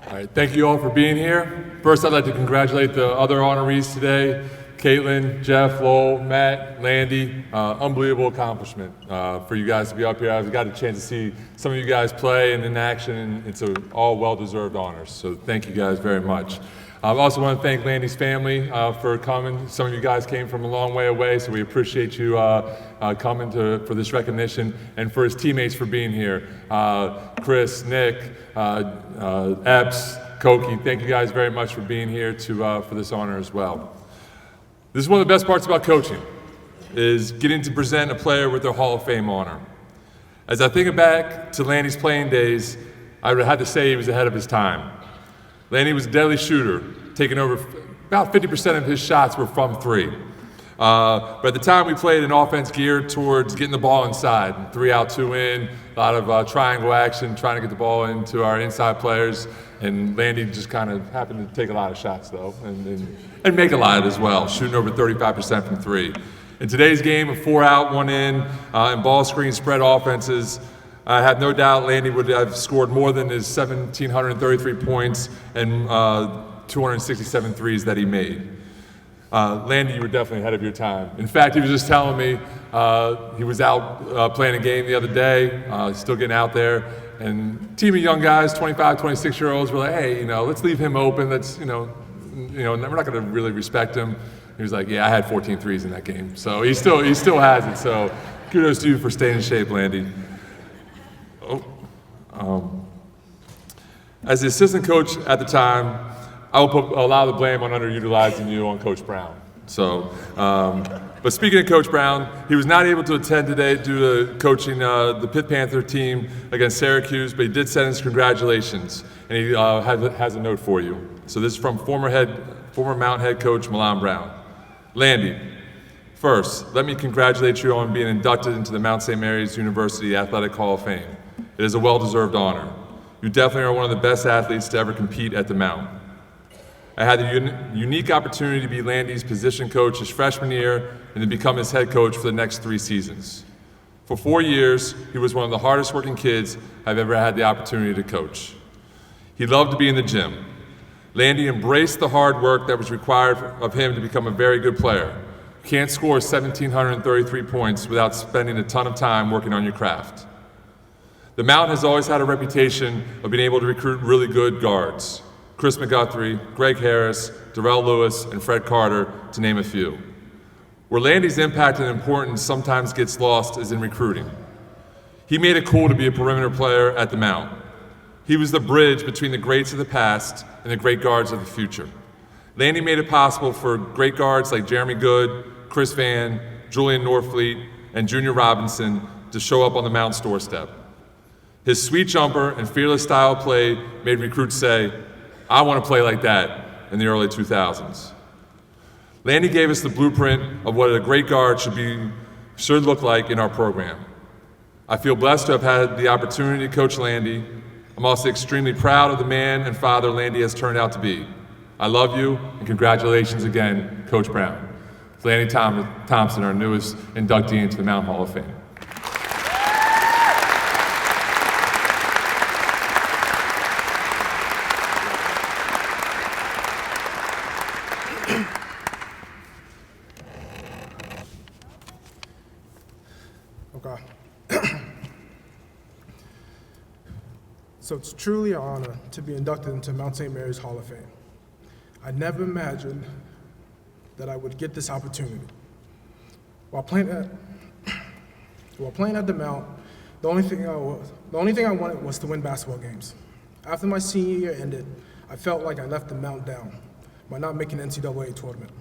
All right, thank you all for being here. First, I'd like to congratulate the other honorees today, Caitlin, Jeff, Lowell, Matt, Landy. Unbelievable accomplishment for you guys to be up here. I've got a chance to see some of you guys play and in action, and it's all well-deserved honors. So thank you guys very much. I also want to thank Landy's family for coming. Some of you guys came from a long way away, so we appreciate you coming for this recognition, and for his teammates for being here. Chris, Nick, Epps, Koki, thank you guys very much for being here for this honor as well. This is one of the best parts about coaching, is getting to present a player with their Hall of Fame honor. As I think back to Landy's playing days, I would have to say he was ahead of his time. Landy was a deadly shooter, taking over about 50% of his shots were from three. But at the time we played an offense geared towards getting the ball inside. 3 out, 2 in, a lot of triangle action, trying to get the ball into our inside players. And Landy just kind of happened to take a lot of shots though, and make a lot as well, shooting over 35% from three. In today's game of 4 out, 1 in, and ball screen spread offenses, I have no doubt Landy would have scored more than his 1,733 points and 267 threes that he made. Landy, you were definitely ahead of your time. In fact, he was just telling me he was out playing a game the other day, still getting out there, and a team of young guys, 25, 26-year-olds, were like, hey, let's leave him open. Let's, we're not going to really respect him. He was like, yeah, I had 14 threes in that game. So he still has it. So kudos to you for staying in shape, Landy. As the assistant coach at the time, I will put a lot of the blame on underutilizing you on Coach Brown. So, but speaking of Coach Brown, he was not able to attend today due to coaching the Pitt Panther team against Syracuse, but he did send us congratulations, and he has a note for you. So this is from former Mount head coach Milan Brown. Landy, first, let me congratulate you on being inducted into the Mount St. Mary's University Athletic Hall of Fame. It is a well-deserved honor. You definitely are one of the best athletes to ever compete at the Mount. I had the unique opportunity to be Landy's position coach his freshman year and to become his head coach for the next 3 seasons. For 4 years, he was one of the hardest working kids I've ever had the opportunity to coach. He loved to be in the gym. Landy embraced the hard work that was required of him to become a very good player. You can't score 1,733 points without spending a ton of time working on your craft. The Mount has always had a reputation of being able to recruit really good guards. Chris McGuthrie, Greg Harris, Darrell Lewis, and Fred Carter, to name a few. Where Landy's impact and importance sometimes gets lost is in recruiting. He made it cool to be a perimeter player at the Mount. He was the bridge between the greats of the past and the great guards of the future. Landy made it possible for great guards like Jeremy Good, Chris Vann, Julian Norfleet, and Junior Robinson to show up on the Mount's doorstep. His sweet jumper and fearless style of play made recruits say, I want to play like that in the early 2000s. Landy gave us the blueprint of what a great guard should look like in our program. I feel blessed to have had the opportunity to coach Landy. I'm also extremely proud of the man and father Landy has turned out to be. I love you, and congratulations again, Coach Brown. Landy Thompson, our newest inductee into the Mount Hall of Fame. Okay. So it's truly an honor to be inducted into Mount St. Mary's Hall of Fame. I never imagined that I would get this opportunity. While playing at the Mount, the only thing I wanted was to win basketball games. After my senior year ended, I felt like I let the Mount down by not making the NCAA tournament.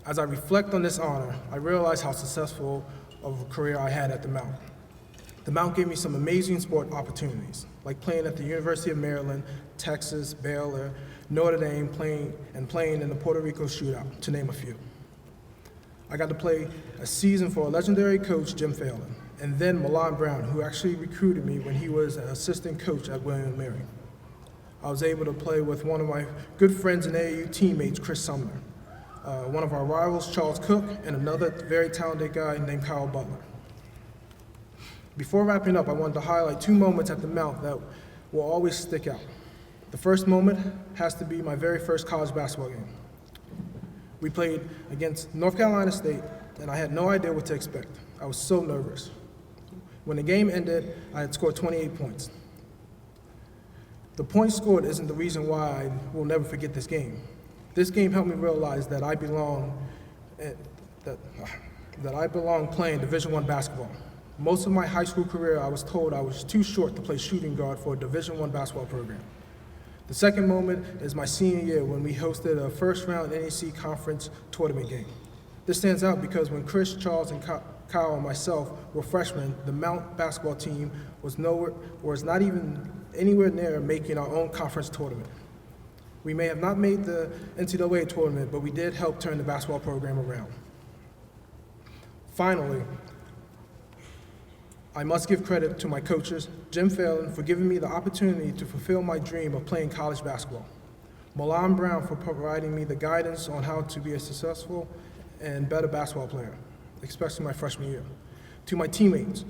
As I reflect on this honor, I realize how successful of a career I had at the Mount. The Mount gave me some amazing sport opportunities, like playing at the University of Maryland, Texas, Baylor, Notre Dame, playing in the Puerto Rico shootout, to name a few. I got to play a season for a legendary coach, Jim Phelan, and then Milan Brown, who actually recruited me when he was an assistant coach at William & Mary. I was able to play with one of my good friends and AAU teammates, Chris Sumner, one of our rivals, Charles Cook, and another very talented guy named Kyle Butler. Before wrapping up, I wanted to highlight 2 moments at the Mount that will always stick out. The first moment has to be my very first college basketball game. We played against North Carolina State, and I had no idea what to expect. I was so nervous. When the game ended, I had scored 28 points. The points scored isn't the reason why I will never forget this game. This game helped me realize that I belong playing Division I basketball. Most of my high school career, I was told I was too short to play shooting guard for a Division I basketball program. The second moment is my senior year when we hosted a first-round NEC conference tournament game. This stands out because when Chris, Charles, and Kyle and myself were freshmen, the Mount basketball team was not even anywhere near making our own conference tournament. We may have not made the NCAA tournament, but we did help turn the basketball program around. Finally, I must give credit to my coaches, Jim Phelan, for giving me the opportunity to fulfill my dream of playing college basketball, Milan Brown for providing me the guidance on how to be a successful and better basketball player, especially my freshman year, to my teammates,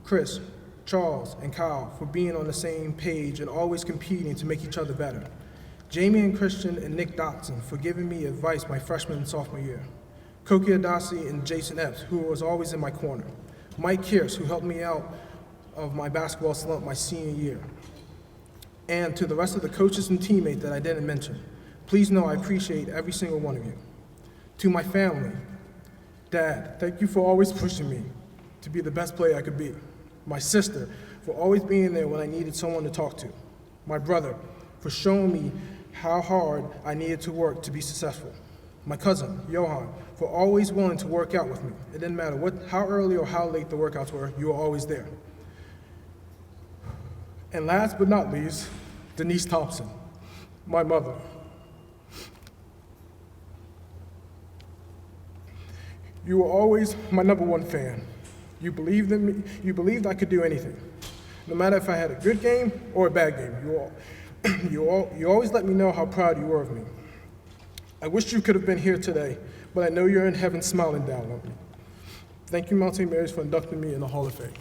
Chris, Charles, and Kyle, for being on the same page and always competing to make each other better, Jamie and Christian and Nick Dotson for giving me advice my freshman and sophomore year, Koki Adasi and Jason Epps, who was always in my corner, Mike Kearse, who helped me out of my basketball slump my senior year, and to the rest of the coaches and teammates that I didn't mention. Please know I appreciate every single one of you. To my family, Dad, thank you for always pushing me to be the best player I could be. My sister, for always being there when I needed someone to talk to. My brother, for showing me how hard I needed to work to be successful. My cousin, Johan, for always willing to work out with me. It didn't matter how early or how late the workouts were, you were always there. And last but not least, Denise Thompson, my mother. You were always my #1 fan. You believed in me. You believed I could do anything. No matter if I had a good game or a bad game, you always let me know how proud you were of me. I wish you could have been here today, but I know you're in heaven smiling down on me. Thank you, Mount St. Mary's, for inducting me in the Hall of Fame.